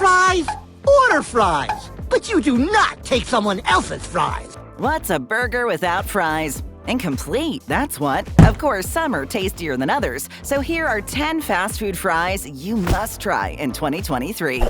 fries? Order fries. But you do not take someone else's fries. What's a burger without fries? Incomplete, that's what. Of course, some are tastier than others, so here are 10 fast food fries you must try in 2023.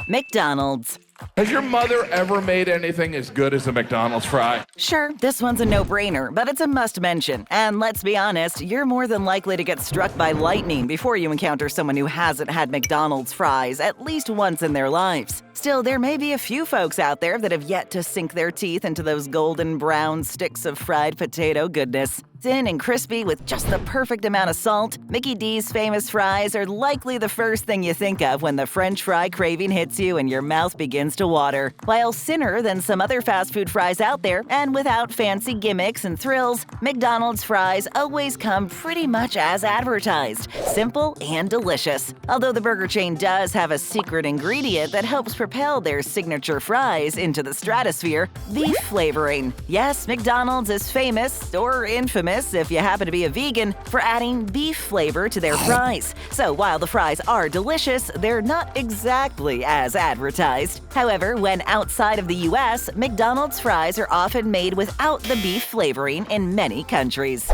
McDonald's. Has your mother ever made anything as good as a McDonald's fry? Sure, this one's a no-brainer, but it's a must-mention. And let's be honest, you're more than likely to get struck by lightning before you encounter someone who hasn't had McDonald's fries at least once in their lives. Still, there may be a few folks out there that have yet to sink their teeth into those golden brown sticks of fried potato goodness. Thin and crispy with just the perfect amount of salt, Mickey D's famous fries are likely the first thing you think of when the French fry craving hits you and your mouth begins to water. While thinner than some other fast food fries out there, and without fancy gimmicks and thrills, McDonald's fries always come pretty much as advertised, simple and delicious. Although the burger chain does have a secret ingredient that helps propel their signature fries into the stratosphere, beef flavoring. Yes, McDonald's is famous, or infamous if you happen to be a vegan, for adding beef flavor to their fries. So while the fries are delicious, they're not exactly as advertised. However, when outside of the US, McDonald's fries are often made without the beef flavoring in many countries.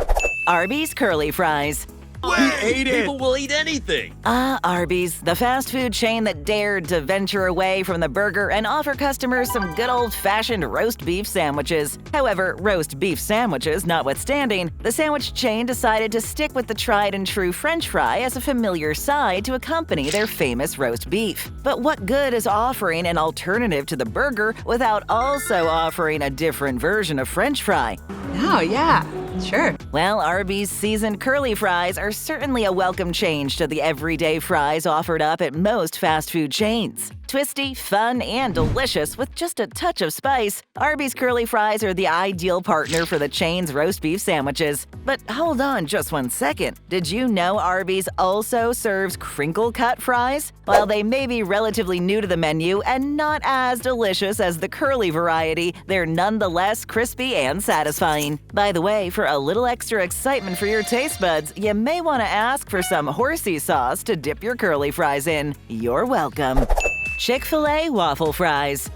Arby's curly fries. People will eat anything. Arby's, the fast food chain that dared to venture away from the burger and offer customers some good old-fashioned roast beef sandwiches. However, roast beef sandwiches notwithstanding, the sandwich chain decided to stick with the tried-and-true French fry as a familiar side to accompany their famous roast beef. But what good is offering an alternative to the burger without also offering a different version of French fry? Oh, yeah, sure. Well, Arby's seasoned curly fries are certainly a welcome change to the everyday fries offered up at most fast food chains. Twisty, fun, and delicious with just a touch of spice, Arby's curly fries are the ideal partner for the chain's roast beef sandwiches. But hold on just one second. Did you know Arby's also serves Crinkle-Cut fries? While they may be relatively new to the menu and not as delicious as the curly variety, they're nonetheless crispy and satisfying. By the way, for a little extra excitement for your taste buds, you may want to ask for some horsey sauce to dip your curly fries in. You're welcome. Chick-fil-A waffle fries.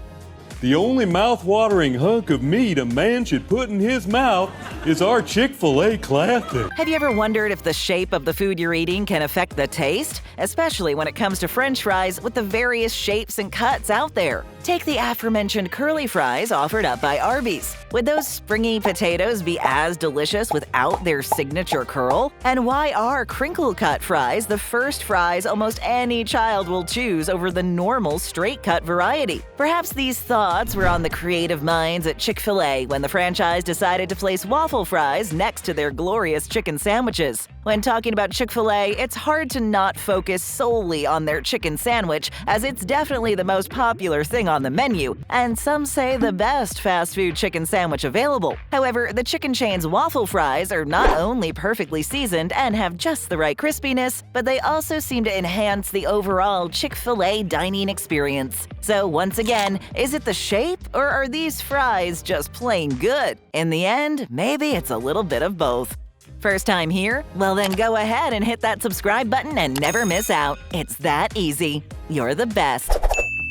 The only mouth-watering hunk of meat a man should put in his mouth is our Chick-fil-A classic. Have you ever wondered if the shape of the food you're eating can affect the taste? Especially when it comes to French fries with the various shapes and cuts out there. Take the aforementioned curly fries offered up by Arby's. Would those springy potatoes be as delicious without their signature curl? And why are crinkle-cut fries the first fries almost any child will choose over the normal straight-cut variety? Perhaps these thoughts were on the creative minds at Chick-fil-A when the franchise decided to place waffle fries next to their glorious chicken sandwiches. When talking about Chick-fil-A, it's hard to not focus solely on their chicken sandwich, as it's definitely the most popular thing on the menu, and some say the best fast food chicken sandwich available. However, the chicken chain's waffle fries are not only perfectly seasoned and have just the right crispiness, but they also seem to enhance the overall Chick-fil-A dining experience. So once again, is it the shape, or are these fries just plain good? In the end, maybe it's a little bit of both. First time here? Well then go ahead and hit that subscribe button and never miss out. It's that easy. You're the best.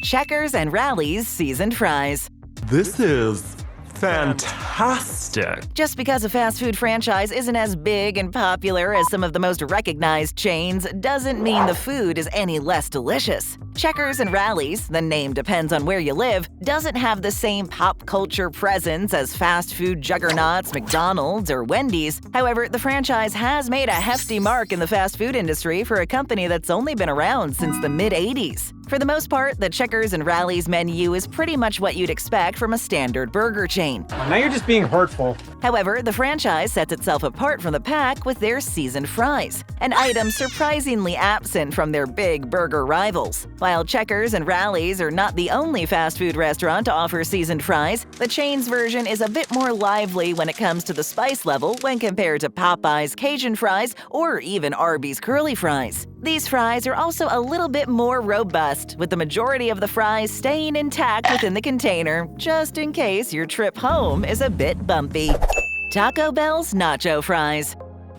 Checkers and Rally's seasoned fries. This is fantastic. Just because a fast food franchise isn't as big and popular as some of the most recognized chains doesn't mean the food is any less delicious. Checkers and Rally's, the name depends on where you live, doesn't have the same pop culture presence as fast food juggernauts McDonald's or Wendy's. However, the franchise has made a hefty mark in the fast food industry for a company that's only been around since the mid-'80s. For the most part, the Checkers and Rally's menu is pretty much what you'd expect from a standard burger chain. Now you're just being hurtful. However, the franchise sets itself apart from the pack with their seasoned fries, an item surprisingly absent from their big burger rivals. While Checkers and Rally's are not the only fast food restaurant to offer seasoned fries, the chain's version is a bit more lively when it comes to the spice level when compared to Popeye's Cajun fries or even Arby's curly fries. These fries are also a little bit more robust, with the majority of the fries staying intact within the container, just in case your trip home is a bit bumpy. Taco Bell's nacho fries.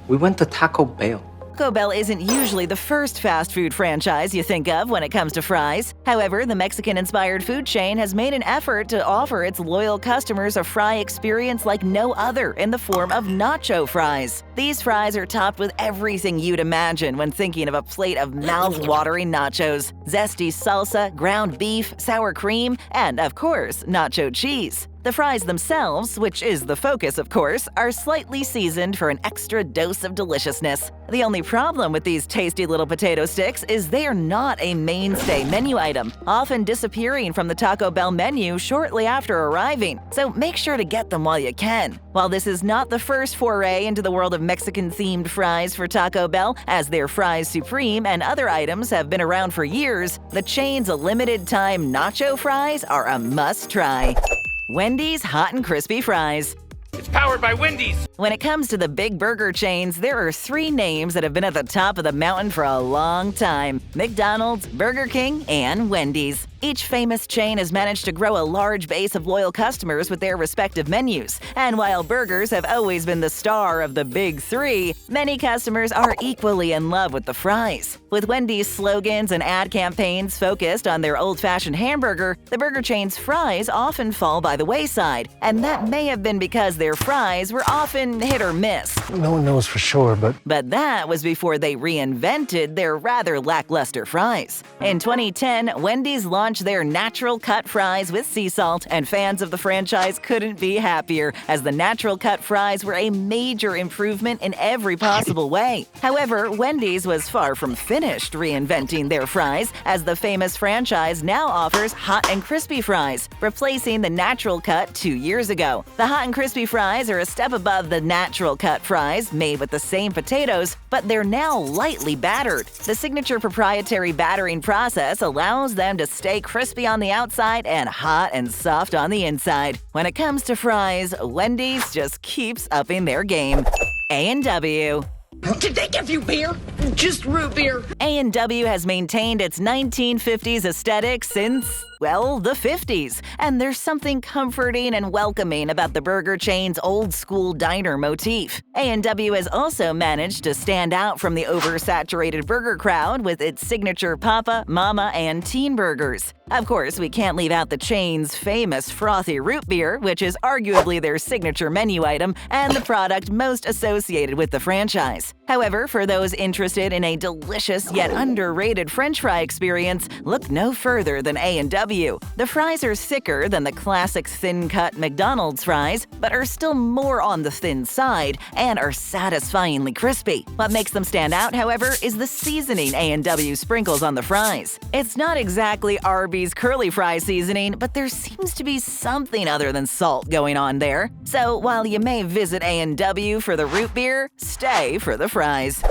We went to Taco Bell. Taco Bell isn't usually the first fast food franchise you think of when it comes to fries. However, the Mexican-inspired food chain has made an effort to offer its loyal customers a fry experience like no other in the form of Nacho fries. These fries are topped with everything you'd imagine when thinking of a plate of mouth-watering nachos: zesty salsa, ground beef, sour cream, and, of course, nacho cheese. The fries themselves, which is the focus of course, are slightly seasoned for an extra dose of deliciousness. The only problem with these tasty little potato sticks is they are not a mainstay menu item, often disappearing from the Taco Bell menu shortly after arriving, so make sure to get them while you can. While this is not the first foray into the world of Mexican-themed fries for Taco Bell, as their Fries Supreme and other items have been around for years, the chain's limited-time nacho fries are a must-try. Wendy's Hot and Crispy Fries. It's powered by Wendy's. When it comes to the big burger chains, there are three names that have been at the top of the mountain for a long time: McDonald's, Burger King, and Wendy's. Each famous chain has managed to grow a large base of loyal customers with their respective menus. And while burgers have always been the star of the big three, many customers are equally in love with the fries. With Wendy's slogans and ad campaigns focused on their old-fashioned hamburger, the burger chain's fries often fall by the wayside. And that may have been because their fries were often hit or miss. No one knows for sure, but that was before they reinvented their rather lackluster fries. In 2010, Wendy's launched their natural cut fries with sea salt, and fans of the franchise couldn't be happier, as the natural cut fries were a major improvement in every possible way. However, Wendy's was far from finished reinventing their fries, as the famous franchise now offers hot and crispy fries, replacing the natural cut 2 years ago. The hot and crispy fries are a step above the natural cut fries, made with the same potatoes, but they're now lightly battered. The signature proprietary battering process allows them to stay crispy on the outside and hot and soft on the inside. When it comes to fries, Wendy's just keeps upping their game. A&W. Did they give you beer? Just root beer. A&W has maintained its 1950s aesthetic since, well, the 50s. And there's something comforting and welcoming about the burger chain's old-school diner motif. A&W has also managed to stand out from the oversaturated burger crowd with its signature Papa, Mama, and Teen burgers. Of course, we can't leave out the chain's famous frothy root beer, which is arguably their signature menu item and the product most associated with the franchise. However, for those interested in a delicious yet underrated French fry experience, look no further than A&W. The fries are thicker than the classic thin-cut McDonald's fries, but are still more on the thin side and are satisfyingly crispy. What makes them stand out, however, is the seasoning A&W sprinkles on the fries. It's not exactly Arby's curly fry seasoning, but there seems to be something other than salt going on there. So while you may visit A&W for the root beer, stay for the fries.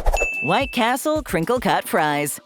White Castle Crinkle-Cut Fries.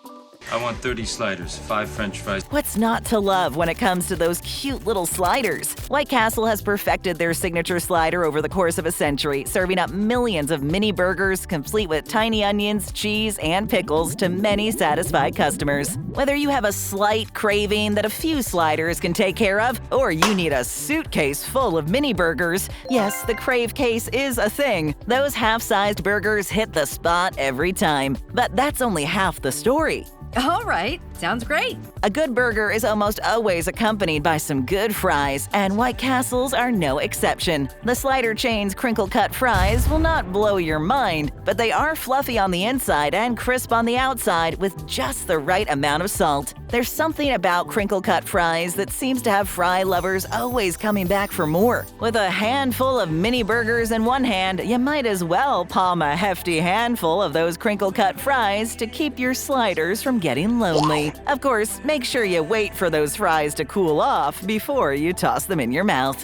I want 30 sliders, 5 French fries. What's not to love when it comes to those cute little sliders? White Castle has perfected their signature slider over the course of a century, serving up millions of mini burgers complete with tiny onions, cheese, and pickles to many satisfied customers. Whether you have a slight craving that a few sliders can take care of, or you need a suitcase full of mini burgers, yes, the Crave case is a thing. Those half-sized burgers hit the spot every time. But that's only half the story. All right, sounds great. A good burger is almost always accompanied by some good fries, and White Castle's are no exception. The slider chain's crinkle-cut fries will not blow your mind, but they are fluffy on the inside and crisp on the outside with just the right amount of salt. There's something about crinkle-cut fries that seems to have fry lovers always coming back for more. With a handful of mini burgers in one hand, you might as well palm a hefty handful of those crinkle-cut fries to keep your sliders from getting lonely. Of course, make sure you wait for those fries to cool off before you toss them in your mouth.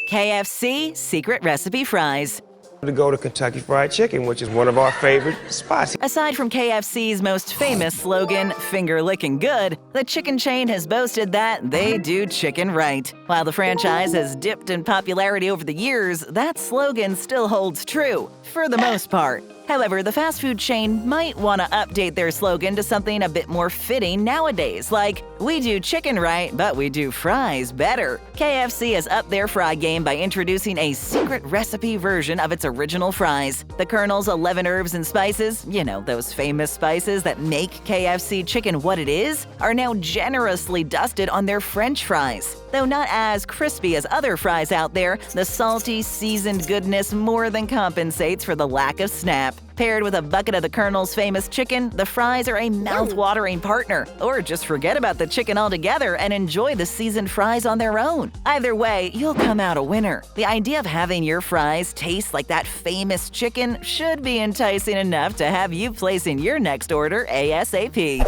KFC Secret Recipe Fries. To go to Kentucky Fried Chicken, which is one of our favorite spots. Aside from KFC's most famous slogan, "Finger licking good," the chicken chain has boasted that they do chicken right. While the franchise has dipped in popularity over the years, that slogan still holds true, for the most part. However, the fast food chain might want to update their slogan to something a bit more fitting nowadays, like, "We do chicken right, but we do fries better." KFC has upped their fry game by introducing a secret recipe version of its original fries. The Colonel's 11 herbs and spices, you know, those famous spices that make KFC chicken what it is, are now generously dusted on their French fries. Though not as crispy as other fries out there, the salty, seasoned goodness more than compensates for the lack of snap. Paired with a bucket of the Colonel's famous chicken, the fries are a mouth-watering partner. Or just forget about the chicken altogether and enjoy the seasoned fries on their own. Either way, you'll come out a winner. The idea of having your fries taste like that famous chicken should be enticing enough to have you placing your next order ASAP.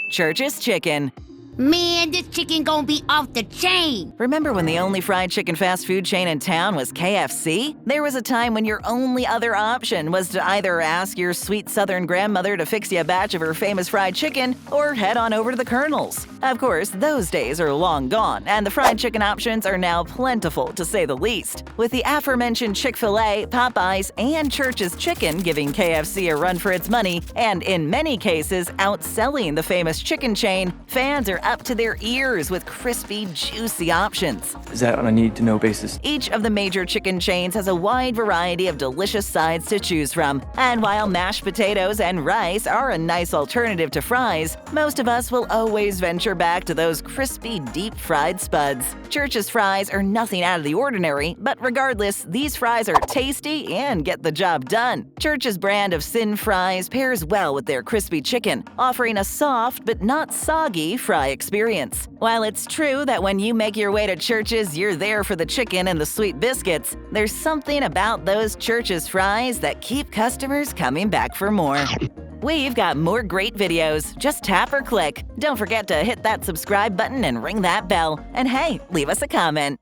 Church's Chicken. Man, this chicken gonna be off the chain. Remember when the only fried chicken fast food chain in town was KFC? There was a time when your only other option was to either ask your sweet southern grandmother to fix you a batch of her famous fried chicken or head on over to the Colonel's. Of course, those days are long gone, and the fried chicken options are now plentiful to say the least. With the aforementioned Chick-fil-A, Popeyes, and Church's Chicken giving KFC a run for its money, and in many cases outselling the famous chicken chain, fans are up to their ears with crispy, juicy options. Is that on a need-to-know basis? Each of the major chicken chains has a wide variety of delicious sides to choose from. And while mashed potatoes and rice are a nice alternative to fries, most of us will always venture back to those crispy, deep-fried spuds. Church's fries are nothing out of the ordinary, but regardless, these fries are tasty and get the job done. Church's brand of Sin fries pairs well with their crispy chicken, offering a soft but not soggy fry experience. While it's true that when you make your way to Church's, you're there for the chicken and the sweet biscuits, there's something about those Church's fries that keep customers coming back for more. We've got more great videos. Just tap or click. Don't forget to hit that subscribe button and ring that bell. And hey, leave us a comment.